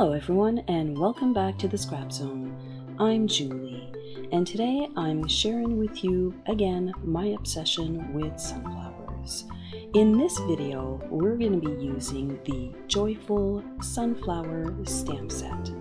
Hello everyone and welcome back to the Scrap Zone. I'm Julie and today I'm sharing with you again my obsession with sunflowers. In this video we're going to be using the Joyful Sunflower Stamp Set.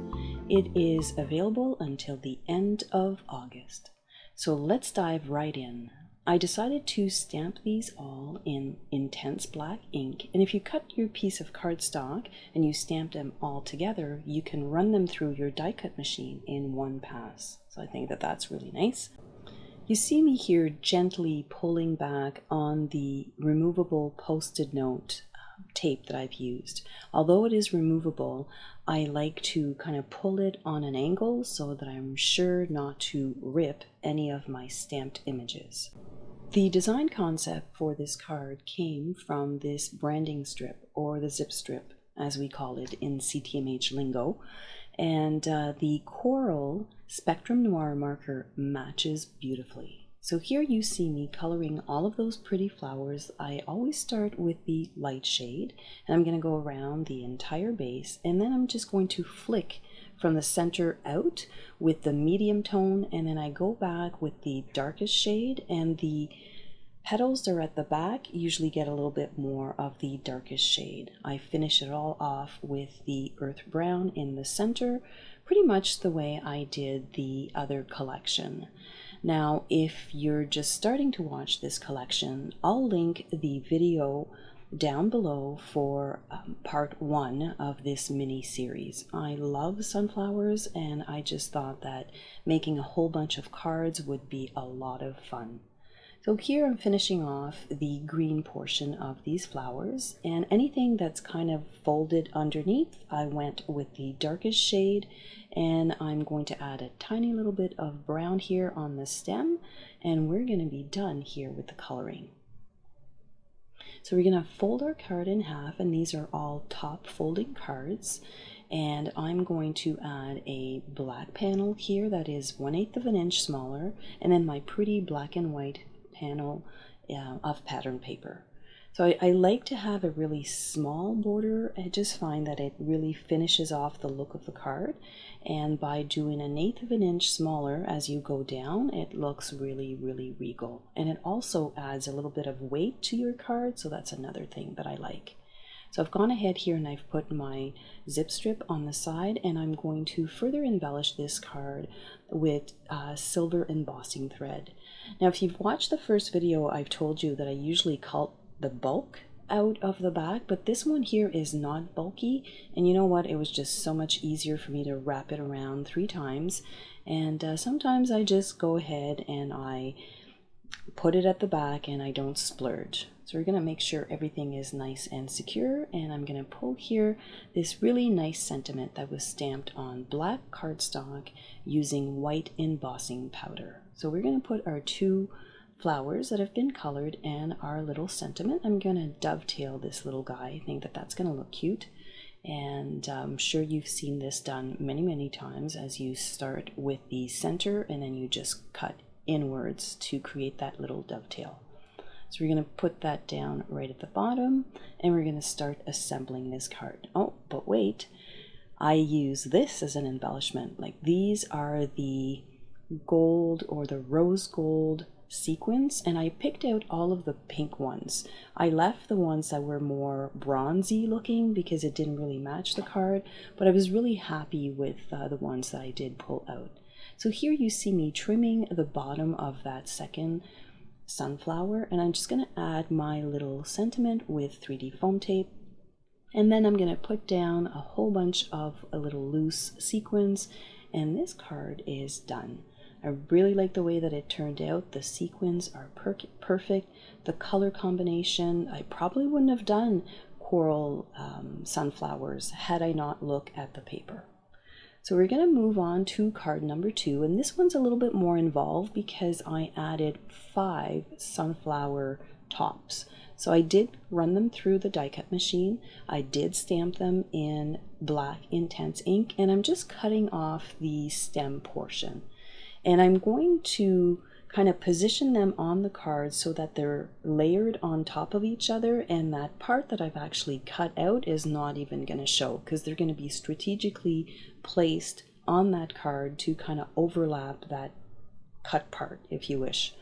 It is available until the end of August. So let's dive right in. I decided to stamp these all in intense black ink, and if you cut your piece of cardstock and you stamp them all together, you can run them through your die cut machine in one pass. So I think that that's really nice. You see me here gently pulling back on the removable post-it note tape that I've used. Although it is removable, I like to kind of pull it on an angle so that I'm sure not to rip any of my stamped images. The design concept for this card came from this branding strip, or the zip strip as we call it in CTMH lingo, and the coral Spectrum Noir marker matches beautifully. So here you see me coloring all of those pretty flowers. I always start with the light shade, and I'm going to go around the entire base, and then I'm just going to flick from the center out with the medium tone, and then I go back with the darkest shade, and the petals that are at the back usually get a little bit more of the darkest shade. I finish it all off with the earth brown in the center, pretty much the way I did the other collection. Now, if you're just starting to watch this collection, I'll link the video down below for part 1 of this mini series. I love sunflowers and I just thought that making a whole bunch of cards would be a lot of fun. So here I'm finishing off the green portion of these flowers, and anything that's kind of folded underneath, I went with the darkest shade, and I'm going to add a tiny little bit of brown here on the stem, and we're going to be done here with the coloring. So we're going to fold our card in half, and these are all top folding cards, and I'm going to add a black panel here that is 1/8 of an inch smaller, and then my pretty black and white panel of pattern paper. So I like to have a really small border. I just find that it really finishes off the look of the card, and by doing 1/8 of an inch smaller as you go down, it looks really regal, and it also adds a little bit of weight to your card, so that's another thing that I like. So I've gone ahead here and I've put my zip strip on the side, and I'm going to further embellish this card with silver embossing thread. Now, if you've watched the first video, I've told you that I usually cut the bulk out of the back, but this one here is not bulky, and you know what, it was just so much easier for me to wrap it around 3 times, and sometimes I just go ahead and I put it at the back and I don't splurge. So we're going to make sure everything is nice and secure, and I'm going to pull here this really nice sentiment that was stamped on black cardstock using white embossing powder. So we're going to put our 2 flowers that have been colored and our little sentiment. I'm going to dovetail this little guy. I think that that's going to look cute, and I'm sure you've seen this done many times, as you start with the center and then you just cut inwards to create that little dovetail. So we're going to put that down right at the bottom, and we're going to start assembling this card. Oh, but wait, I use this as an embellishment. Like, these are the gold or the rose gold sequins, and I picked out all of the pink ones. I left the ones that were more bronzy looking because it didn't really match the card, but I was really happy with the ones that I did pull out. So here you see me trimming the bottom of that second sunflower, and I'm just going to add my little sentiment with 3D foam tape, and then I'm going to put down a whole bunch of a little loose sequins, and this card is done. I really like the way that it turned out. The sequins are perfect. The color combination, I probably wouldn't have done coral sunflowers had I not looked at the paper. So we're going to move on to card number 2, and this one's a little bit more involved because I added 5 sunflower tops. So I did run them through the die cut machine. I did stamp them in black intense ink, and I'm just cutting off the stem portion. And I'm going to kind of position them on the card so that they're layered on top of each other, and that part that I've actually cut out is not even going to show because they're going to be strategically placed on that card to kind of overlap that cut part, if you wish.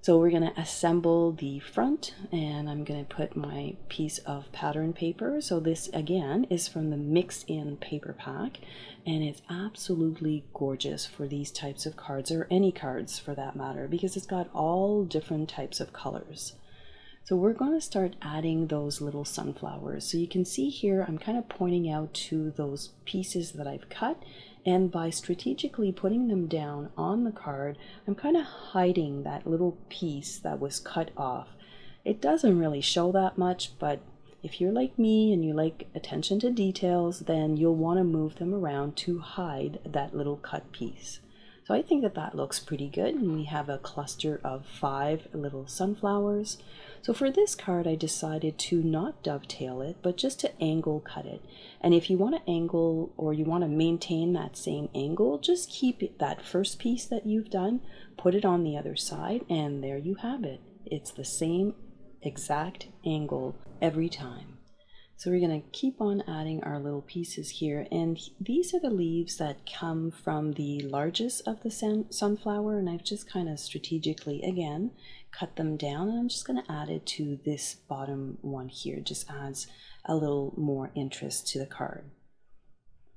So we're going to assemble the front, and I'm going to put my piece of pattern paper. So this again is from the Mix In paper pack, and it's absolutely gorgeous for these types of cards, or any cards for that matter, because it's got all different types of colors. So we're going to start adding those little sunflowers. So you can see here I'm kind of pointing out to those pieces that I've cut, and by strategically putting them down on the card, I'm kind of hiding that little piece that was cut off. It doesn't really show that much, but if you're like me and you like attention to details, then you'll want to move them around to hide that little cut piece. So I think that that looks pretty good, and we have a cluster of 5 little sunflowers. So for this card, I decided to not dovetail it, but just to angle cut it. And if you want to angle, or you want to maintain that same angle, just keep that first piece that you've done, put it on the other side, and there you have it. It's the same exact angle every time. So we're going to keep on adding our little pieces here, and these are the leaves that come from the largest of the sunflower, and I've just kind of strategically again cut them down, and I'm just going to add it to this bottom one here. It just adds a little more interest to the card.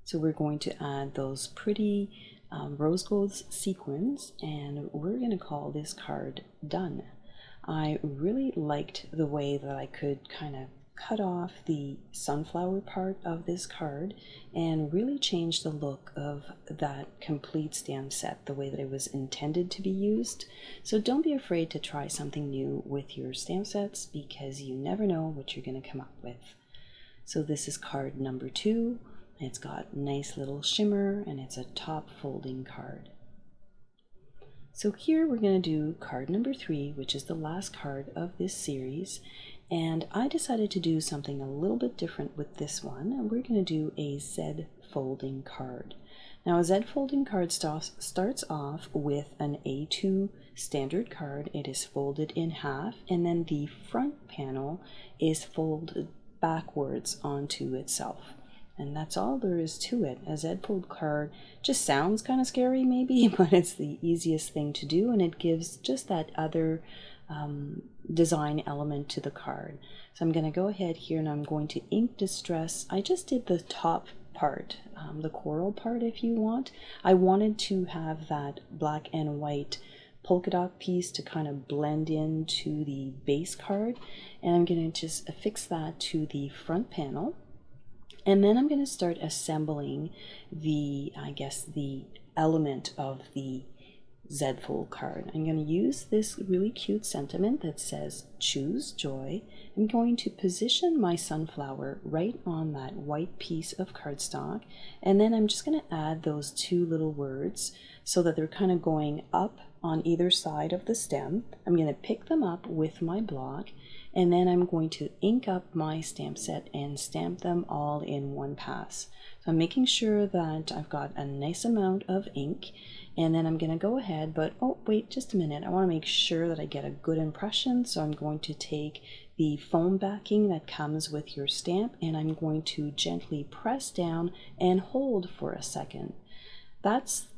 So we're going to add those pretty rose gold sequins, and we're going to call this card Done. I really liked the way that I could kind of cut off the sunflower part of this card and really change the look of that complete stamp set the way that it was intended to be used. So don't be afraid to try something new with your stamp sets, because you never know what you're going to come up with. So this is card number 2. It's got nice little shimmer, and it's a top folding card. So here we're going to do card number 3, which is the last card of this series. And I decided to do something a little bit different with this one, and we're going to do a Z folding card. Now a Z folding card starts off with an A2 standard card. It is folded in half, and then the front panel is folded backwards onto itself. And that's all there is to it. A Z fold card just sounds kind of scary maybe, but it's the easiest thing to do, and it gives just that other design element to the card. So I'm going to go ahead here and I'm going to ink distress. I just did the top part, the coral part if you want. I wanted to have that black and white polka dot piece to kind of blend into the base card, and I'm going to just affix that to the front panel. And then I'm going to start assembling the, I guess, the element of the Z fold card. I'm going to use this really cute sentiment that says choose joy. I'm going to position my sunflower right on that white piece of cardstock, and then I'm just going to add those 2 little words so that they're kind of going up on either side of the stem. I'm going to pick them up with my block, and then I'm going to ink up my stamp set and stamp them all in one pass. So I'm making sure that I've got a nice amount of ink, and then I'm going to go ahead, but oh wait, just a minute, I want to make sure that I get a good impression. So I'm going to take the foam backing that comes with your stamp, and I'm going to gently press down and hold for a second. That's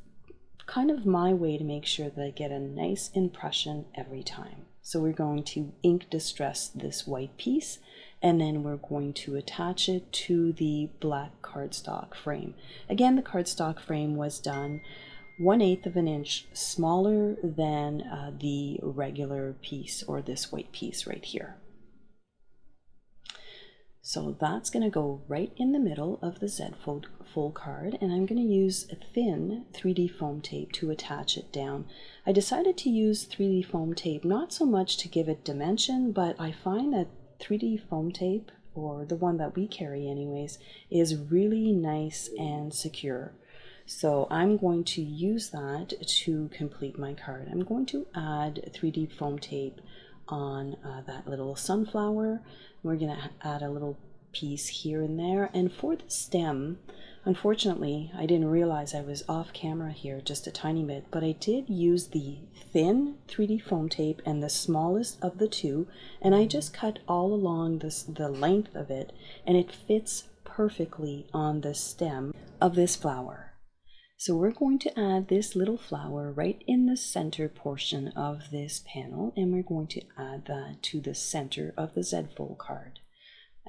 kind of my way to make sure that I get a nice impression every time. So we're going to ink distress this white piece, and then we're going to attach it to the black cardstock frame. Again, the cardstock frame was done 1/8 of an inch smaller than the regular piece, or this white piece right here. So that's going to go right in the middle of the Z fold card, and I'm going to use a thin 3D foam tape to attach it down. I decided to use 3D foam tape not so much to give it dimension, but I find that 3D foam tape, or the one that we carry anyways, is really nice and secure. So I'm going to use that to complete my card. I'm going to add 3D foam tape on that little sunflower. We're going to add a little piece here and there, and for the stem Unfortunately, I didn't realize I was off camera here just a tiny bit, but I did use the thin 3D foam tape and the smallest of the two, and I just cut all along the length of it, and it fits perfectly on the stem of this flower. So we're going to add this little flower right in the center portion of this panel, and we're going to add that to the center of the Z-fold card.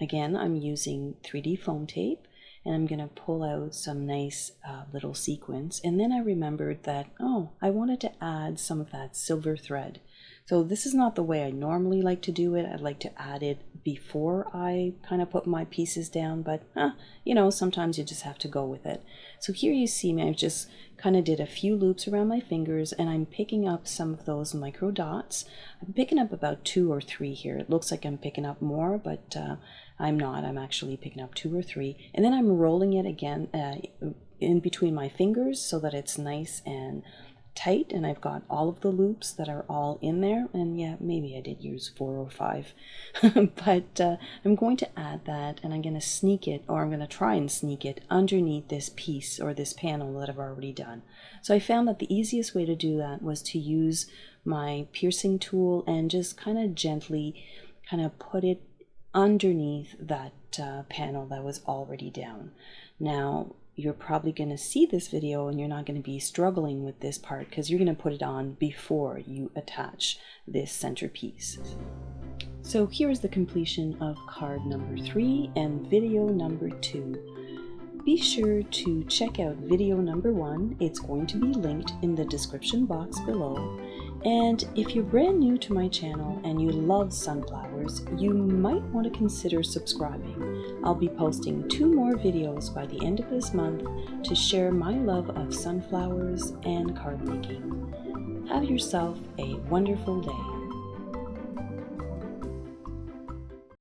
Again, I'm using 3D foam tape, and I'm going to pull out some nice little sequins. And then I remembered that, oh, I wanted to add some of that silver thread. So this is not the way I normally like to do it. I like to add it before I kind of put my pieces down, but you know, sometimes you just have to go with it. So here you see me, I just kind of did a few loops around my fingers, and I'm picking up some of those micro dots. I'm picking up about 2 or 3 here. It looks like I'm picking up more, but I'm not. I'm actually picking up 2 or 3. And then I'm rolling it again in between my fingers so that it's nice and tight, and I've got all of the loops that are all in there. And yeah, maybe I did use 4 or 5 but I'm going to add that, and I'm going to sneak it, or I'm going to try and sneak it underneath this piece or this panel that I've already done. So I found that the easiest way to do that was to use my piercing tool and just kind of gently kind of put it underneath that panel that was already down. Now you're probably going to see this video and you're not going to be struggling with this part because you're going to put it on before you attach this centerpiece. So here's the completion of card number 3 and video number 2. Be sure to check out video number 1. It's going to be linked in the description box below. And if you're brand new to my channel and you love sunflowers, you might want to consider subscribing. I'll be posting 2 more videos by the end of this month to share my love of sunflowers and card making. Have yourself a wonderful day.